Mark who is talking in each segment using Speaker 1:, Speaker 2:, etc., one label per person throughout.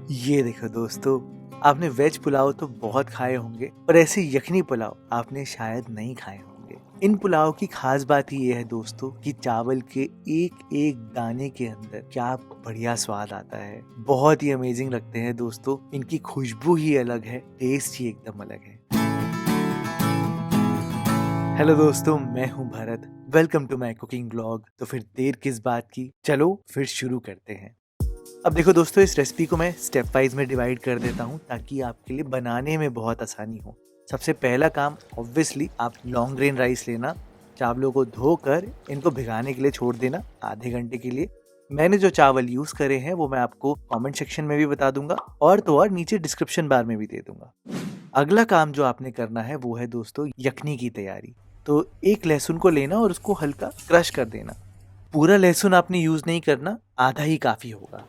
Speaker 1: ये देखो दोस्तों, आपने वेज पुलाव तो बहुत खाए होंगे, पर ऐसे यखनी पुलाव आपने शायद नहीं खाए होंगे। इन पुलाव की खास बात ये है दोस्तों कि चावल के एक एक दाने के अंदर क्या बढ़िया स्वाद आता है। बहुत ही अमेजिंग लगते हैं दोस्तों। इनकी खुशबू ही अलग है, टेस्ट ही एकदम अलग है। हेलो दोस्तों, मैं हूँ Bharat. Welcome to my cooking blog. तो फिर देर किस बात की, चलो फिर शुरू करते हैं। अब देखो दोस्तों, इस रेसिपी को मैं स्टेप वाइज में डिवाइड कर देता हूँ ताकि आपके लिए बनाने में बहुत आसानी हो। सबसे पहला काम ऑब्वियसली आप लॉन्ग ग्रेन राइस लेना, चावलों को धोकर इनको भिगाने के लिए छोड़ देना आधे घंटे के लिए। मैंने जो चावल यूज करे हैं वो मैं आपको कमेंट सेक्शन में भी बता दूंगा और तो और नीचे डिस्क्रिप्शन बार में भी दे दूंगा। अगला काम जो आपने करना है वो है दोस्तों यखनी की तैयारी। तो एक लहसुन को लेना और उसको हल्का क्रश कर देना। पूरा लहसुन आपने यूज नहीं करना, आधा ही काफी होगा।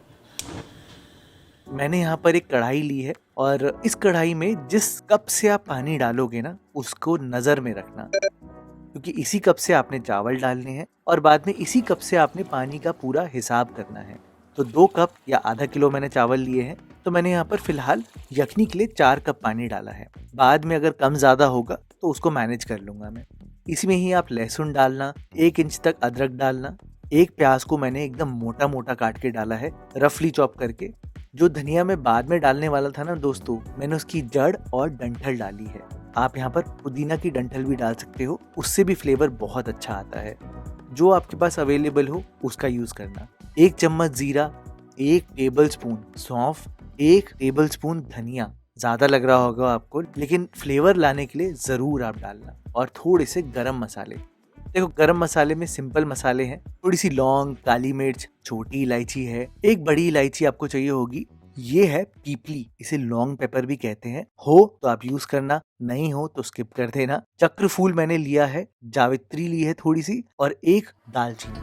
Speaker 1: मैंने यहाँ पर एक कढ़ाई ली है और इस कढ़ाई में जिस कप से आप पानी डालोगे ना उसको नजर में रखना, क्योंकि इसी कप से आपने चावल डालने हैं और बाद में इसी कप से आपने पानी का पूरा हिसाब करना है। तो 2 कप या आधा किलो मैंने चावल लिए हैं, तो मैंने यहाँ पर फिलहाल यखनी के लिए 4 कप पानी डाला है। बाद में अगर कम ज्यादा होगा तो उसको मैनेज कर लूंगा मैं। इसमें ही आप लहसुन डालना, 1 इंच तक अदरक डालना, एक प्याज को मैंने एकदम मोटा मोटा काट के डाला है, रफली चॉप करके। जो धनिया मैं बाद में डालने वाला था ना दोस्तों, मैंने उसकी जड़ और डंठल डाली है। आप यहाँ पर पुदीना की डंठल भी डाल सकते हो, उससे भी फ्लेवर बहुत अच्छा आता है। जो आपके पास अवेलेबल हो उसका यूज करना। 1 चम्मच जीरा, 1 टेबल स्पून सौंफ, 1 टेबल स्पून धनिया। ज्यादा लग रहा होगा आपको, लेकिन फ्लेवर लाने के लिए जरूर आप डालना। और थोड़े से गरम मसाले। देखो, गरम मसाले में सिंपल मसाले हैं, थोड़ी सी लौंग, काली मिर्च, छोटी इलायची है, एक बड़ी इलायची आपको चाहिए होगी। ये है पीपली, इसे लॉन्ग पेपर भी कहते हैं। हो तो आप यूज करना, नहीं हो तो स्किप कर देना। चक्र फूल मैंने लिया है, जावित्री ली है थोड़ी सी, और एक दालचीनी।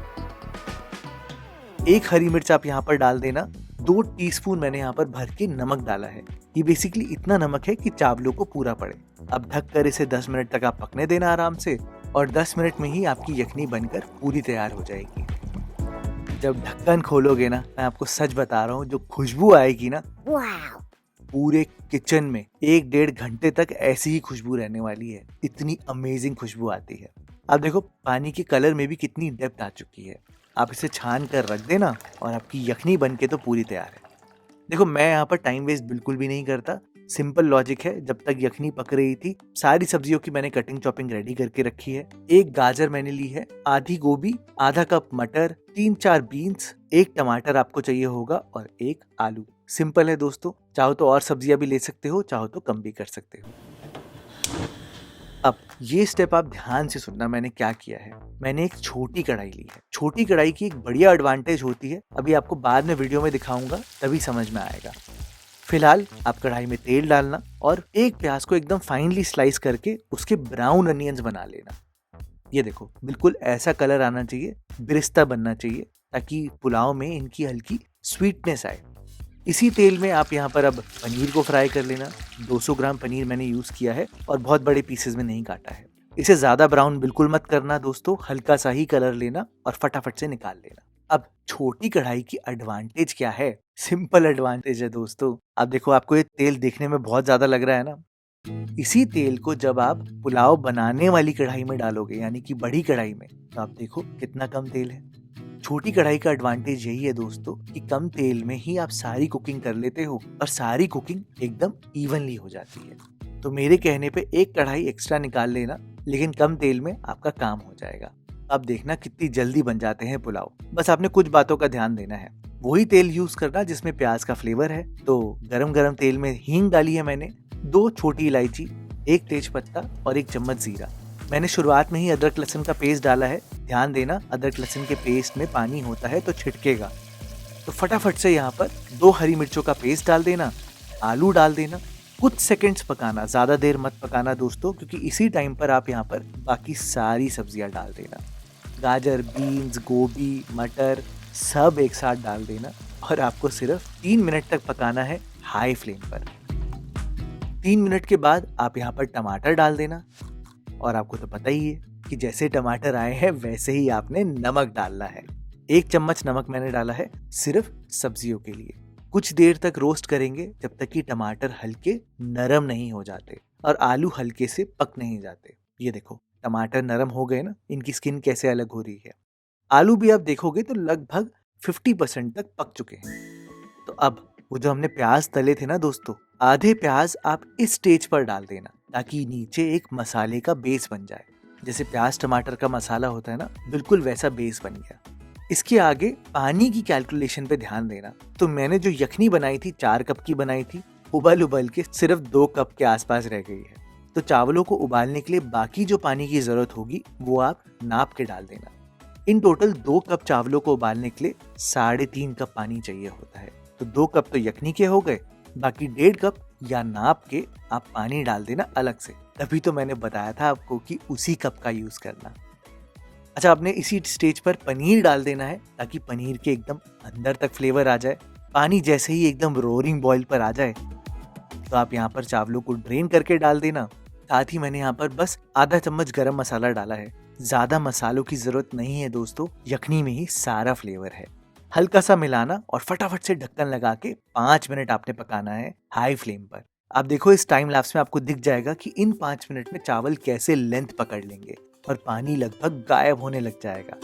Speaker 1: 1 हरी मिर्च आप यहाँ पर डाल देना। 2 टीस्पून मैंने यहाँ पर भर के नमक डाला है। ये बेसिकली इतना नमक है कि चावलों को पूरा पड़े। अब ढककर इसे 10 मिनट तक आप पकने देना आराम से, और 10 मिनट में ही आपकी यखनी बनकर पूरी तैयार हो जाएगी। जब ढक्कन खोलोगे ना, मैं आपको सच बता रहा हूँ, जो खुशबू आएगी ना, पूरे किचन में 1-1.5 घंटे तक ऐसी ही खुशबू रहने वाली है। इतनी अमेजिंग खुशबू आती है। अब देखो, पानी के कलर में भी कितनी डेप्थ आ चुकी है। आप इसे छान कर रख देना और आपकी यखनी बनके तो पूरी तैयार है। देखो, मैं यहाँ पर टाइम वेस्ट बिल्कुल भी नहीं करता। सिंपल लॉजिक है, जब तक यखनी पक रही थी सारी सब्जियों की मैंने कटिंग चॉपिंग रेडी करके रखी है। 1 गाजर मैंने ली है, आधी गोभी, आधा कप मटर, 3-4 बीन्स, 1 टमाटर आपको चाहिए होगा और 1 आलू। सिंपल है दोस्तों। चाहो तो और सब्जियां भी ले सकते हो, चाहो तो कम भी कर सकते हो। अब ये स्टेप आप ध्यान से सुनना, मैंने क्या किया है। मैंने एक छोटी कढ़ाई ली है। छोटी कढ़ाई की एक बढ़िया एडवांटेज होती है, अभी आपको बाद में वीडियो में दिखाऊंगा, तभी समझ में आएगा। फिलहाल आप कढ़ाई में तेल डालना और एक प्याज को एकदम फाइनली स्लाइस करके उसके ब्राउन अनियंस बना लेना। ये देखो, बिल्कुल ऐसा कलर आना चाहिए, बिरिस्ता बनना चाहिए, ताकि पुलाव में इनकी हल्की स्वीटनेस आए। इसी तेल में आप यहाँ पर अब पनीर को फ्राई कर लेना। 200 ग्राम पनीर मैंने यूज किया है और बहुत बड़े पीसेस में नहीं काटा है। इसे ज्यादा ब्राउन बिल्कुल मत करना दोस्तों, हल्का सा ही कलर लेना और फटाफट से निकाल लेना। अब छोटी कढ़ाई की एडवांटेज क्या है? सिंपल एडवांटेज है दोस्तों। अब देखो, आपको ये तेल देखने में बहुत ज्यादा लग रहा है ना। इसी तेल को जब आप पुलाव बनाने वाली कढ़ाई में डालोगे, यानी कि बड़ी कढ़ाई में, तो आप देखो कितना कम तेल है। छोटी कढ़ाई का एडवांटेज यही है दोस्तों कि कम तेल में ही आप सारी कुकिंग कर लेते हो और सारी कुकिंग एकदम इवनली हो जाती है। तो मेरे कहने पे 1 कढ़ाई एक्स्ट्रा निकाल लेना, लेकिन कम तेल में आपका काम हो जाएगा। अब देखना कितनी जल्दी बन जाते हैं पुलाव। बस आपने कुछ बातों का ध्यान देना है। वही तेल यूज करना जिसमें प्याज का फ्लेवर है। तो गरम गरम तेल में हींग डाली है मैंने, 2 छोटी इलायची, 1 तेज पत्ता और 1 चम्मच जीरा। मैंने शुरुआत में ही अदरक लहसुन का पेस्ट डाला है। ध्यान देना, अदरक लहसुन के पेस्ट में पानी होता है तो छिटकेगा। तो फटाफट से यहाँ पर 2 हरी मिर्चों का पेस्ट डाल देना, आलू डाल देना, कुछ सेकंड्स पकाना, ज्यादा देर मत पकाना दोस्तों, क्योंकि इसी टाइम पर आप यहाँ पर बाकी सारी सब्जियां डाल देना। गाजर, बीन्स, गोभी, मटर सब एक साथ डाल देना और आपको सिर्फ 3 मिनट तक पकाना है हाई फ्लेम पर। 3 मिनट के बाद आप यहाँ पर टमाटर डाल देना। और आपको तो पता ही है कि जैसे टमाटर आए हैं वैसे ही आपने नमक डालना है। 1 चम्मच नमक मैंने डाला है सिर्फ सब्जियों के लिए। कुछ देर तक रोस्ट करेंगे जब तक कि टमाटर हल्के नरम नहीं हो जाते और आलू हल्के से पक नहीं जाते। ये देखो टमाटर नरम हो गए ना, इनकी स्किन कैसे अलग हो रही है। आलू भी आप देखोगे तो लगभग 50% तक पक चुके हैं। तो अब वो जो हमने प्याज तले थे ना दोस्तों, आधे प्याज आप इस स्टेज पर डाल देना ताकि नीचे एक मसाले का बेस बन जाए। जैसे प्याज टमाटर का मसाला होता है ना, बिल्कुल वैसा बेस बन गया। इसके आगे पानी की कैलकुलेशन पे ध्यान देना। तो मैंने जो यखनी बनाई थी 4 कप की बनाई थी, उबल उबल के सिर्फ 2 कप के आसपास रह गई है। तो चावलों को उबालने के लिए बाकी जो पानी की जरूरत होगी वो आप नाप के डाल देना। इन टोटल 2 कप चावलों को उबालने के लिए 3.5 कप पानी चाहिए होता है। तो 2 कप तो यखनी के हो गए, बाकी 1.5 कप या नाप के आप पानी डाल देना अलग से। तभी तो मैंने बताया था आपको कि उसी कप का यूज करना। अच्छा, आपने इसी स्टेज पर पनीर डाल देना है ताकि पनीर के एकदम अंदर तक फ्लेवर आ जाए। पानी जैसे ही एकदम रोरिंग बॉईल पर आ जाए तो आप यहाँ पर चावलों को ड्रेन करके डाल देना। साथ ही मैंने यहाँ पर बस आधा चम्मच गरम मसाला डाला है। ज्यादा मसालों की जरूरत नहीं है दोस्तों, यखनी में ही सारा फ्लेवर है। हल्का सा मिलाना और फटाफट से ढक्कन लगा के 5 मिनट आपने पकाना है हाई फ्लेम पर। आप देखो इस टाइम लैप्स में आपको दिख जाएगा कि इन 5 मिनट में चावल कैसे लेंथ पकड़ लेंगे और पानी लगभग गायब होने लग जाएगा।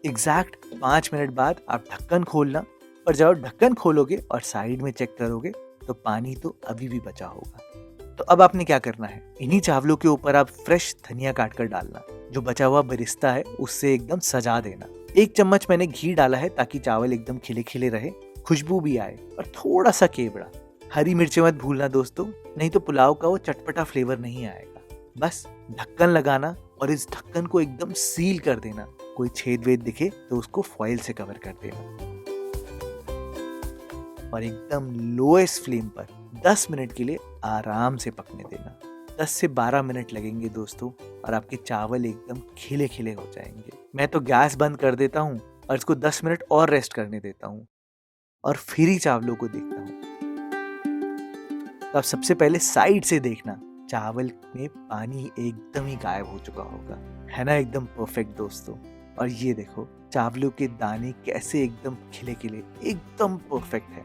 Speaker 1: एग्जैक्ट 5 मिनट बाद आप ढक्कन खोलना, और जब ढक्कन खोलोगे और साइड में चेक करोगे तो पानी तो अभी भी बचा होगा। तो अब आपने क्या करना है, इन्हीं चावलों के ऊपर आप फ्रेश धनिया काट कर डालना। जो बचा हुआ बरिस्ता है उससे एकदम सजा देना। 1 चम्मच मैंने घी डाला है ताकि चावल एकदम खिले खिले रहे, खुशबू भी आए, और थोड़ा सा केवड़ा। हरी मिर्ची मत भूलना दोस्तों, नहीं तो पुलाव का वो चटपटा फ्लेवर नहीं आएगा। बस ढक्कन लगाना और इस ढक्कन को एकदम सील कर देना। कोई छेद वेद दिखे तो उसको फॉइल से कवर कर देना और एकदम लोएस्ट फ्लेम पर 10 मिनट के लिए आराम से पकने देना। 10 से 12 मिनट लगेंगे दोस्तों और आपके चावल एकदम खिले खिले हो जाएंगे। मैं तो गैस बंद कर देता हूँ और इसको 10 मिनट और रेस्ट करने देता हूँ और फिर ही चावलों को देखता हूँ। तो आप सबसे पहले साइड से देखना, चावल में पानी एकदम ही गायब हो चुका होगा, है ना, एकदम परफेक्ट दोस्तों। और ये देखो चावलों के दाने कैसे एकदम खिले खिले, एकदम परफेक्ट है।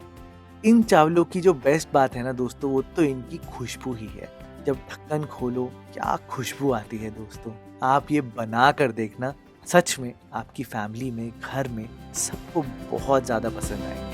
Speaker 1: इन चावलों की जो बेस्ट बात है ना दोस्तों, वो तो इनकी खुशबू ही है। जब ढक्कन खोलो क्या खुशबू आती है दोस्तों। आप ये बना कर देखना, सच में आपकी फैमिली में, घर में सबको बहुत ज्यादा पसंद आएगी।